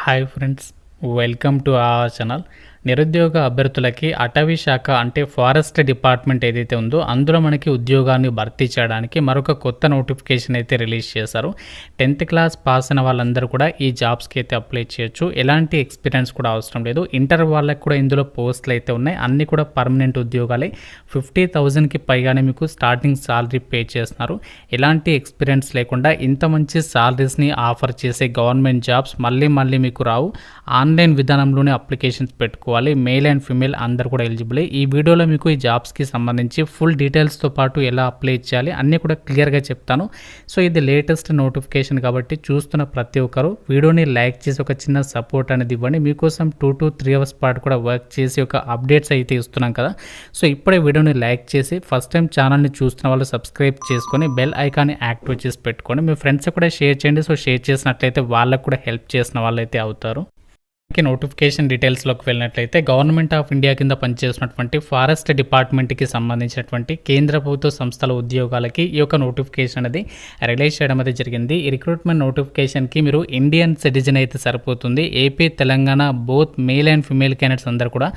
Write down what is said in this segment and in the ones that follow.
Hi friends, welcome to our channel. నిరుద్యోగ అభ్యర్థులకి అటవీ శాఖ అంటే ఫారెస్ట్ డిపార్ట్మెంట్ ఏదైతే ఉందో అందులో మనకి ఉద్యోగాన్ని భర్తీ చేయడానికి మరొక కొత్త నోటిఫికేషన్ అయితే రిలీజ్ చేశారు. 10th క్లాస్ పాస్ అయిన వాళ్ళందరూ కూడా ఈ జాబ్స్కి అయితే అప్లై చేయొచ్చు. ఎలాంటి ఎక్స్పీరియన్స్ కూడా అవసరం లేదు. ఇంటర్ వాళ్ళకి కూడా ఇందులో పోస్టులు అయితే ఉన్నాయి. అన్నీ కూడా పర్మనెంట్ ఉద్యోగాలే. 50,000కి పైగానే మీకు స్టార్టింగ్ సాలరీ పే చేస్తున్నారు. ఎలాంటి ఎక్స్పీరియన్స్ లేకుండా ఇంత మంచి సాలరీస్ని ఆఫర్ చేసే గవర్నమెంట్ జాబ్స్ మళ్ళీ మీకు రావు. ఆన్లైన్ విధానంలోనే అప్లికేషన్స్ పెట్టుకోవాలి. మేల్ అండ్ ఫీమేల్ అందరు కూడా ఎలిజిబులే. ఈ వీడియోలో మీకు ఈ జాబ్స్కి సంబంధించి ఫుల్ డీటెయిల్స్తో పాటు ఎలా అప్లై చేయాలి అన్నీ కూడా క్లియర్గా చెప్తాను. సో ఇది లేటెస్ట్ నోటిఫికేషన్ కాబట్టి చూస్తున్న ప్రతి ఒక్కరు వీడియోని లైక్ చేసి ఒక చిన్న సపోర్ట్ అనేది ఇవ్వండి. మీకోసం 2 to 3 అవర్స్ పాటు కూడా వర్క్ చేసి ఒక అప్డేట్స్ అయితే ఇస్తున్నాం కదా. సో ఇప్పుడే వీడియోని లైక్ చేసి ఫస్ట్ టైం ఛానల్ని చూస్తున్న వాళ్ళు సబ్స్క్రైబ్ చేసుకొని బెల్ ఐకాన్ని యాక్టివేట్ చేసి పెట్టుకోండి. మీ ఫ్రెండ్స్ కూడా షేర్ చేయండి. సో షేర్ చేసినట్లయితే వాళ్ళకు కూడా హెల్ప్ చేసిన వాళ్ళు అయితే అవుతారు. నోటిఫికేషన్ డీటెయిల్స్లోకి వెళ్ళినట్లయితే గవర్నమెంట్ ఆఫ్ ఇండియా కింద పనిచేస్తున్నటువంటి ఫారెస్ట్ డిపార్ట్మెంట్కి సంబంధించినటువంటి కేంద్ర ప్రభుత్వ సంస్థల ఉద్యోగాలకి ఈ యొక్క నోటిఫికేషన్ అనేది రిలీజ్ చేయడం అయితే జరిగింది. ఈ రిక్రూట్మెంట్ నోటిఫికేషన్కి మీరు ఇండియన్ సిటిజన్ అయితే సరిపోతుంది. AP, Telangana both male and female candidates అందరూ కూడా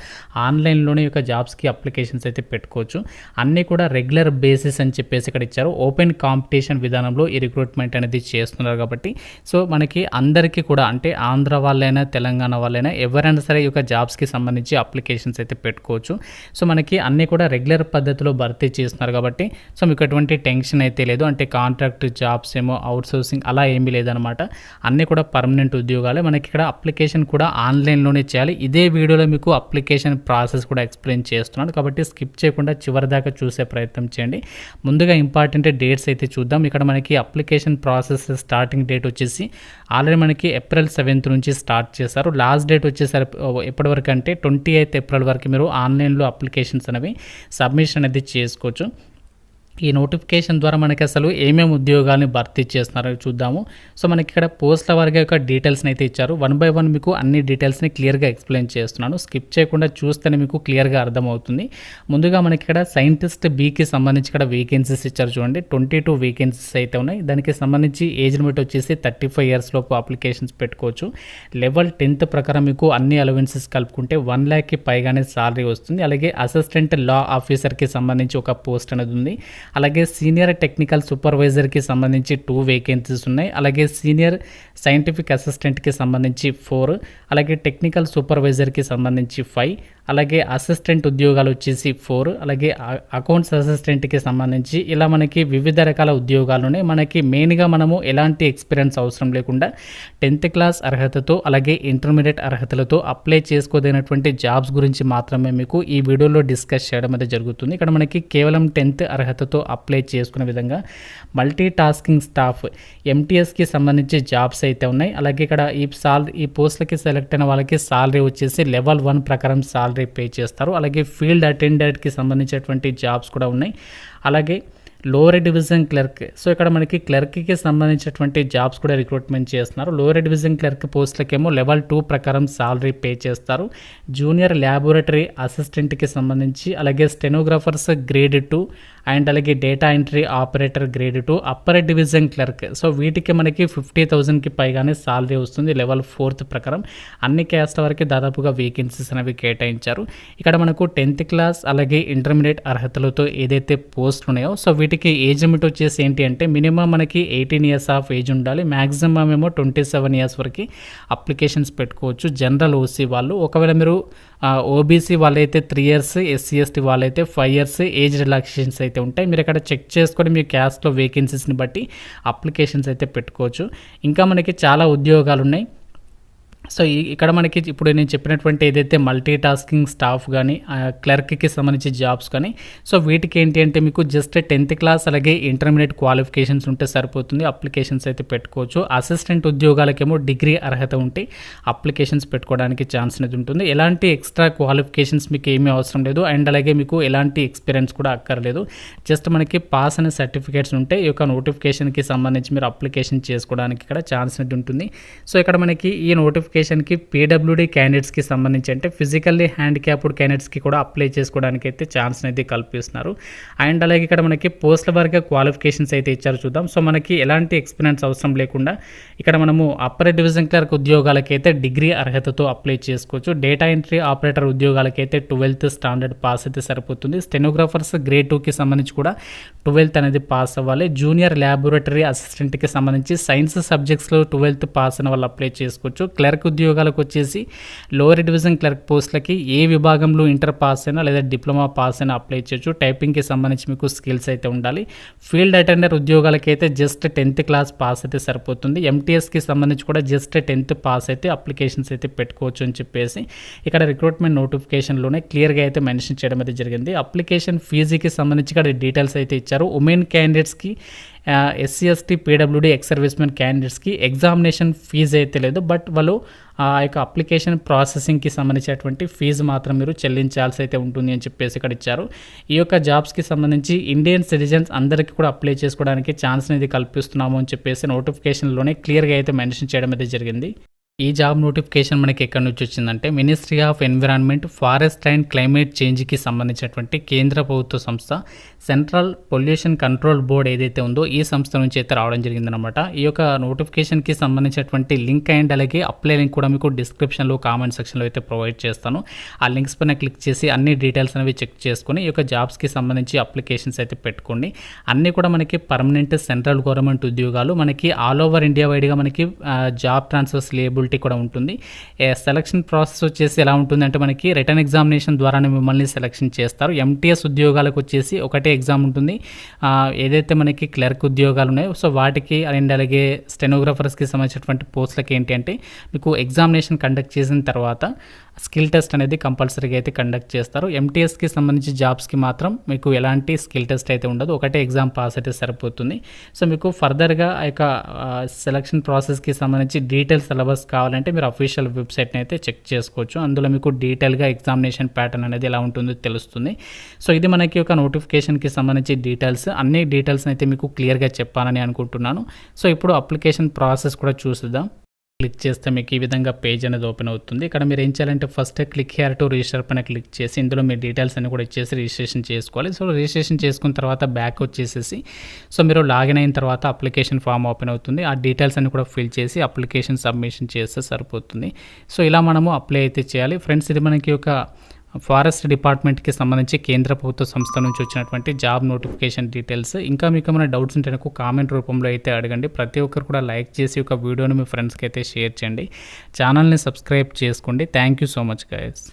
ఆన్లైన్లోనే ఈ యొక్క జాబ్స్కి అప్లికేషన్స్ అయితే పెట్టుకోవచ్చు. అన్నీ కూడా రెగ్యులర్ బేసిస్ అని చెప్పేసి ఇక్కడ ఇచ్చారు. ఓపెన్ కాంపిటీషన్ విధానంలో ఈ రిక్రూట్మెంట్ అనేది చేస్తున్నారు కాబట్టి సో మనకి అందరికీ కూడా అంటే ఆంధ్ర వాళ్ళైనా తెలంగాణ వాళ్ళైనా ఎవరైనా సరే ఈ యొక్క జాబ్స్కి సంబంధించి అప్లికేషన్స్ అయితే పెట్టుకోవచ్చు. సో మనకి అన్నీ కూడా రెగ్యులర్ పద్ధతిలో భర్తీ చేస్తున్నారు కాబట్టి సో మీకు ఎటువంటి టెన్షన్ అయితే లేదు. అంటే కాంట్రాక్ట్ జాబ్స్ ఏమో అవుట్సోర్సింగ్ అలా ఏమీ లేదనమాట. అన్నీ కూడా పర్మనెంట్ ఉద్యోగాలే. మనకి ఇక్కడ అప్లికేషన్ కూడా ఆన్లైన్లోనే చేయాలి. ఇదే వీడియోలో మీకు అప్లికేషన్ ప్రాసెస్ కూడా ఎక్స్ప్లెయిన్ చేస్తున్నాను కాబట్టి స్కిప్ చేయకుండా చివరి దాకా చూసే ప్రయత్నం చేయండి. ముందుగా ఇంపార్టెంట్ డేట్స్ అయితే చూద్దాం. ఇక్కడ మనకి అప్లికేషన్ ప్రాసెస్ స్టార్టింగ్ డేట్ వచ్చేసి ఆల్రెడీ మనకి April 7th నుంచి స్టార్ట్ చేశారు. లాస్ట్ డేట్ వచ్చేసరికి ఎప్పటి వరకు అంటే 28th April వరకు మీరు ఆన్లైన్లో అప్లికేషన్స్ అనేవి సబ్మిషన్ అనేది చేసుకోవచ్చు. ఈ నోటిఫికేషన్ ద్వారా మనకి అసలు ఏమేమి ఉద్యోగాలను భర్తీ చేస్తున్నారో చూద్దాము. సో మనకి ఇక్కడ పోస్టుల వారిగా యొక్క డీటెయిల్స్ని అయితే ఇచ్చారు. 1 by 1 మీకు అన్ని డీటెయిల్స్ని క్లియర్గా ఎక్స్ప్లెయిన్ చేస్తున్నాను. స్కిప్ చేయకుండా చూస్తేనే మీకు క్లియర్గా అర్థమవుతుంది. ముందుగా మనకి ఇక్కడ సైంటిస్ట్ బీకి సంబంధించి ఇక్కడ వేకెన్సీస్ ఇచ్చారు చూడండి. 22 వేకెన్సీస్ అయితే ఉన్నాయి. దానికి సంబంధించి ఏజ్ లిమిట్ వచ్చేసి 35 years లోపు అప్లికేషన్స్ పెట్టుకోవచ్చు. లెవెల్ 10th ప్రకారం మీకు అన్ని అలవెన్సెస్ కలుపుకుంటే 1 lakh పైగానే సాలరీ వస్తుంది. అలాగే అసిస్టెంట్ లా ఆఫీసర్కి సంబంధించి ఒక పోస్ట్ అనేది ఉంది. అలాగే సీనియర్ టెక్నికల్ సూపర్వైజర్కి సంబంధించి 2 వేకెన్సీస్ ఉన్నాయి. అలాగే సీనియర్ సైంటిఫిక్ అసిస్టెంట్కి సంబంధించి 4, అలాగే టెక్నికల్ సూపర్వైజర్కి సంబంధించి 5, అలాగే అసిస్టెంట్ ఉద్యోగాలు వచ్చేసి 4, అలాగే అకౌంట్స్ అసిస్టెంట్కి సంబంధించి ఇలా మనకి వివిధ రకాల ఉద్యోగాలునే మనకి మెయిన్గా మనము ఎలాంటి ఎక్స్పీరియన్స్ అవసరం లేకుండా 10th క్లాస్ అర్హతతో అలాగే ఇంటర్మీడియట్ అర్హతలతో అప్లై చేసుకోదైనటువంటి జాబ్స్ గురించి మాత్రమే మీకు ఈ వీడియోలో డిస్కస్ చేయడం అయితే జరుగుతుంది. ఇక్కడ మనకి కేవలం 10th అర్హతతో అప్లై చేసుకునే విధంగా మల్టీ టాస్కింగ్ స్టాఫ్ MTSకి సంబంధించి జాబ్స్ అయితే ఉన్నాయి. అలాగే ఇక్కడ ఈ పోస్టులకి సెలెక్ట్ అయిన వాళ్ళకి సాలరీ వచ్చేసి level 1 ప్రకారం సాలరీ పే చేస్తారు. అలాగే ఫీల్డ్ అటెండెంట్కి సంబంధించినటువంటి జాబ్స్ కూడా ఉన్నాయి. అలాగే లోవర్ డివిజన్ క్లర్క్, సో ఇక్కడ మనకి క్లర్క్కి సంబంధించినటువంటి జాబ్స్ కూడా రిక్రూట్మెంట్ చేస్తున్నారు. లోవర్ డివిజన్ క్లర్క్ పోస్టులకేమో level 2 ప్రకారం సాలరీ పే చేస్తారు. జూనియర్ ల్యాబొరేటరీ అసిస్టెంట్కి సంబంధించి అలాగే స్టెనోగ్రాఫర్స్ గ్రేడ్ 2 అండ్ అలాగే data entry operator grade 2, upper division clerk, so వీటికి మనకి 50,000కి పైగానే సాలరీ వస్తుంది level 4th ప్రకారం. అన్ని క్యాస్ట్ వరకు దాదాపుగా వేకెన్సీస్ అనేవి కేటాయించారు. ఇక్కడ మనకు 10th క్లాస్ అలాగే ఇంటర్మీడియట్ అర్హతలతో ఏదైతే పోస్టులు ఉన్నాయో సో వీటికి ఏజ్ లిమిట్ వచ్చేసి ఏంటి అంటే మినిమం మనకి 18 years ఆఫ్ ఏజ్ ఉండాలి. మ్యాక్సిమం ఏమో 27 years వరకు అప్లికేషన్స్ పెట్టుకోవచ్చు. జనరల్ OC వాళ్ళు, ఒకవేళ మీరు OBC వాళ్ళైతే 3 years, SC ST వాళ్ళైతే 5 years ఏజ్ రిలాక్సేషన్స్ అయితే ఉంటాయి. మీరు ఇక్కడ చెక్ చేసుకొని మీ క్యాస్ట్లో వేకెన్సీస్ని బట్టి అప్లికేషన్స్ అయితే పెట్టుకోవచ్చు. ఇంకా మనకి చాలా ఉద్యోగాలు ఉన్నాయి. సో ఇక్కడ మనకి ఇప్పుడు నేను చెప్పినటువంటి ఏదైతే మల్టీ టాస్కింగ్ స్టాఫ్ కానీ క్లర్క్కి సంబంధించి జాబ్స్ కానీ సో వీటికి ఏంటి అంటే మీకు జస్ట్ 10th క్లాస్ అలాగే ఇంటర్మీడియట్ క్వాలిఫికేషన్స్ ఉంటే సరిపోతుంది. అప్లికేషన్స్ అయితే పెట్టుకోవచ్చు. అసిస్టెంట్ ఉద్యోగాలకేమో డిగ్రీ అర్హత ఉంటే అప్లికేషన్స్ పెట్టుకోవడానికి ఛాన్స్ అనేది ఉంటుంది. ఎలాంటి ఎక్స్ట్రా క్వాలిఫికేషన్స్ మీకు ఏమీ అవసరం లేదు. అండ్ అలాగే మీకు ఎలాంటి ఎక్స్పీరియన్స్ కూడా అక్కర్లేదు. జస్ట్ మనకి పాస్ అనే సర్టిఫికేట్స్ ఉంటే ఈ యొక్క నోటిఫికేషన్కి సంబంధించి మీరు అప్లికేషన్ చేసుకోవడానికి ఇక్కడ ఛాన్స్ అనేది ఉంటుంది. సో ఇక్కడ మనకి ఈ నోటిఫికేషన్ నోటిఫికేషన్కి పీడబ్ల్యూడీ క్యాండిడేట్స్కి సంబంధించి అంటే ఫిజికల్లీ హ్యాండిక్యాప్డ్ క్యాండిడేట్స్కి కూడా అప్లై చేసుకోవడానికి అయితే ఛాన్స్ అయితే కల్పిస్తున్నారు. అండ్ అలాగే ఇక్కడ మనకి పోస్టుల వారీగా క్వాలిఫికేషన్స్ అయితే ఇచ్చారు చూద్దాం. సో మనకి ఎలాంటి ఎక్స్పీరియన్స్ అవసరం లేకుండా ఇక్కడ మనము అప్పర్ డివిజన్ క్లర్క్ ఉద్యోగాలకైతే డిగ్రీ అర్హతతో అప్లై చేసుకోవచ్చు. డేటా ఎంట్రీ ఆపరేటర్ ఉద్యోగాలకైతే 12th స్టాండర్డ్ పాస్ అయితే సరిపోతుంది. స్టెనోగ్రాఫర్స్ గ్రేడ్ 2కి సంబంధించి కూడా 12th అనేది పాస్ అవ్వాలి. జూనియర్ ల్యాబొరేటరీ అసిస్టెంట్కి సంబంధించి సైన్స్ సబ్జెక్ట్స్లో 12th పాస్ అయిన వాళ్ళు అప్లై చేసుకోవచ్చు. క్లర్క్ ఉద్యోగాలకు వచ్చేసి లోవర్ డివిజన్ క్లర్క్ పోస్టులకి ఏ విభాగంలో ఇంటర్ పాస్ అయినా లేదా డిప్లొమా పాస్ అయినా అప్లై చేయొచ్చు. టైపింగ్కి సంబంధించి మీకు స్కిల్స్ అయితే ఉండాలి. ఫీల్డ్ అటెండర్ ఉద్యోగాలకి అయితే జస్ట్ 10th క్లాస్ పాస్ అయితే సరిపోతుంది. ఎంటీఎస్కి సంబంధించి కూడా జస్ట్ 10th పాస్ అయితే అప్లికేషన్స్ అయితే పెట్టుకోవచ్చు అని చెప్పేసి ఇక్కడ రిక్రూట్మెంట్ నోటిఫికేషన్లోనే క్లియర్గా అయితే మెన్షన్ చేయడం అయితే జరిగింది. అప్లికేషన్ ఫీజుకి సంబంధించి ఇక్కడ డీటెయిల్స్ అయితే ఇచ్చారు. ఉమెన్ క్యాండిడేట్స్కి SC ST PWD ex servicemen క్యాండిడేట్స్కి ఎగ్జామినేషన్ ఫీజు అయితే లేదు. బట్ వాళ్ళు ఆ యొక్క అప్లికేషన్ ప్రాసెసింగ్కి సంబంధించినటువంటి ఫీజు మాత్రం మీరు చెల్లించాల్సి అయితే ఉంటుంది అని చెప్పేసి ఇక్కడ ఇచ్చారు. ఈ యొక్క జాబ్స్కి సంబంధించి ఇండియన్ సిటిజన్స్ అందరికీ కూడా అప్లై చేసుకోవడానికి ఛాన్స్ అనేది కల్పిస్తున్నాము అని చెప్పేసి నోటిఫికేషన్లోనే క్లియర్గా అయితే మెన్షన్ చేయడం అయితే జరిగింది. ఈ జాబ్ నోటిఫికేషన్ మనకి ఎక్కడి నుంచి వచ్చిందంటే ministry of environment, forest and climate చేంజ్కి సంబంధించినటువంటి కేంద్ర ప్రభుత్వ సంస్థ సెంట్రల్ పొల్యూషన్ కంట్రోల్ బోర్డ్ ఏదైతే ఉందో ఈ సంస్థ నుంచి అయితే రావడం జరిగిందనమాట. ఈ యొక్క నోటిఫికేషన్కి సంబంధించినటువంటి లింక్ అండ్ అలాగే అప్లై లింక్ కూడా మీకు డిస్క్రిప్షన్లో కామెంట్ సెక్షన్లో అయితే ప్రొవైడ్ చేస్తాను. ఆ లింక్స్ పైన క్లిక్ చేసి అన్ని డీటెయిల్స్ అనేవి చెక్ చేసుకుని ఈ యొక్క జాబ్స్కి సంబంధించి అప్లికేషన్స్ అయితే పెట్టుకోండి. అన్నీ కూడా మనకి పర్మనెంట్ సెంట్రల్ గవర్నమెంట్ ఉద్యోగాలు. మనకి ఆల్ ఓవర్ ఇండియా వైడ్గా మనకి జాబ్ ట్రాన్స్ఫర్స్ లేబుల్ కూడా ఉంటుంది. సెలక్షన్ ప్రాసెస్ వచ్చేసి ఎలా ఉంటుంది అంటే మనకి రిటర్న్ ఎగ్జామినేషన్ ద్వారానే మిమ్మల్ని సెలక్షన్ చేస్తారు. ఎంటీఎస్ ఉద్యోగాలకు వచ్చేసి ఒకటే ఎగ్జామ్ ఉంటుంది. ఏదైతే మనకి క్లర్క్ ఉద్యోగాలు ఉన్నాయో సో వాటికి అండ్ అలాగే స్టెనోగ్రాఫర్స్కి సంబంధించినటువంటి పోస్టులకి ఏంటి అంటే మీకు ఎగ్జామినేషన్ కండక్ట్ చేసిన తర్వాత స్కిల్ టెస్ట్ అనేది కంపల్సరీగా అయితే కండక్ట్ చేస్తారు. ఎంటీఎస్కి సంబంధించి జాబ్స్కి మాత్రం మీకు ఎలాంటి స్కిల్ టెస్ట్ అయితే ఉండదు. ఒకటే ఎగ్జామ్ పాస్ అయితే సరిపోతుంది. సో మీకు ఫర్దర్గా ఆ యొక్క సెలక్షన్ ప్రాసెస్కి సంబంధించి డీటెయిల్ సిలబస్ కావాలంటే మీరు అఫీషియల్ వెబ్సైట్ని అయితే చెక్ చేసుకోవచ్చు. అందులో మీకు డీటెయిల్గా ఎగ్జామినేషన్ ప్యాటర్న్ అనేది ఎలా ఉంటుందో తెలుస్తుంది. సో ఇది మనకి ఒక నోటిఫికేషన్కి సంబంధించి డీటెయిల్స్. అన్ని డీటెయిల్స్ని అయితే మీకు క్లియర్గా చెప్పాలని అనుకుంటున్నాను. సో ఇప్పుడు అప్లికేషన్ ప్రాసెస్ కూడా చూద్దాం. క్లిక్ చేస్తే మీకు ఈ విధంగా పేజ్ అనేది ఓపెన్ అవుతుంది. ఇక్కడ మీరు ఏం చేయాలంటే first click here to register పైన క్లిక్ చేసి ఇందులో మీ డీటెయిల్స్ అన్ని కూడా ఇచ్చేసి రిజిస్ట్రేషన్ చేసుకోవాలి. సో రిజిస్ట్రేషన్ చేసుకున్న తర్వాత బ్యాక్ వచ్చేసేసి సో మీరు లాగిన్ అయిన తర్వాత అప్లికేషన్ ఫామ్ ఓపెన్ అవుతుంది. ఆ డీటెయిల్స్ అన్ని కూడా ఫిల్ చేసి అప్లికేషన్ సబ్మిషన్ చేస్తే సరిపోతుంది. సో ఇలా మనము అప్లై అయితే చేయాలి. ఫ్రెండ్స్ ఇది మనకి ఒక ఫారెస్ట్ డిపార్ట్మెంట్కి సంబంధించి కేంద్ర ప్రభుత్వ సంస్థ నుంచి వచ్చినటువంటి జాబ్ నోటిఫికేషన్ డీటెయిల్స్. ఇంకా మీకు ఏమైనా డౌట్స్ ఉంటే నాకు కామెంట్ రూపంలో అయితే అడగండి. ప్రతి ఒక్కరు కూడా లైక్ చేసి ఒక వీడియోని మీ ఫ్రెండ్స్కి అయితే షేర్ చేయండి. ఛానల్ని సబ్స్క్రైబ్ చేసుకోండి. Thank you so much guys.